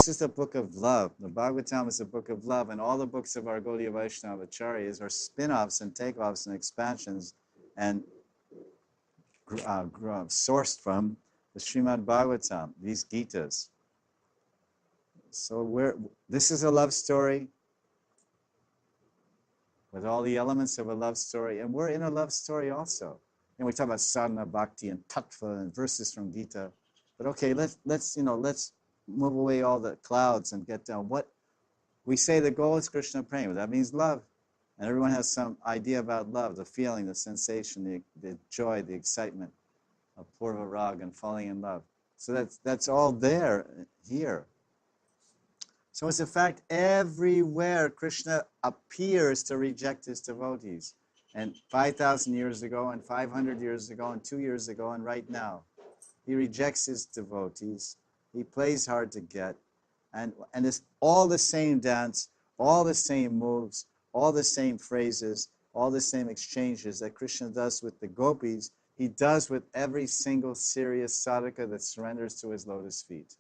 This is the book of love. The Bhagavatam is a book of love, and all the books of our Gaudiya Vaishnava Acharyas are spin-offs and takeoffs and expansions and sourced from the Srimad Bhagavatam, these Gitas. So this is a love story with all the elements of a love story, and we're in a love story also. And we talk about sadhana, bhakti, and tattva, and verses from Gita. But okay, let's move away all the clouds and get down. What we say, the goal is Krishna prema. That means love, and everyone has some idea about love, the feeling, the sensation, the joy, the excitement of purva rag and falling in love. So that's all there here. So it's a fact, everywhere Krishna appears to reject his devotees. And 5,000 years ago, and 500 years ago, and 2 years ago, and right now. He rejects his devotees. He plays hard to get. And it's all the same dance, all the same moves, all the same phrases, all the same exchanges that Krishna does with the gopis, he does with every single serious sadhaka that surrenders to his lotus feet.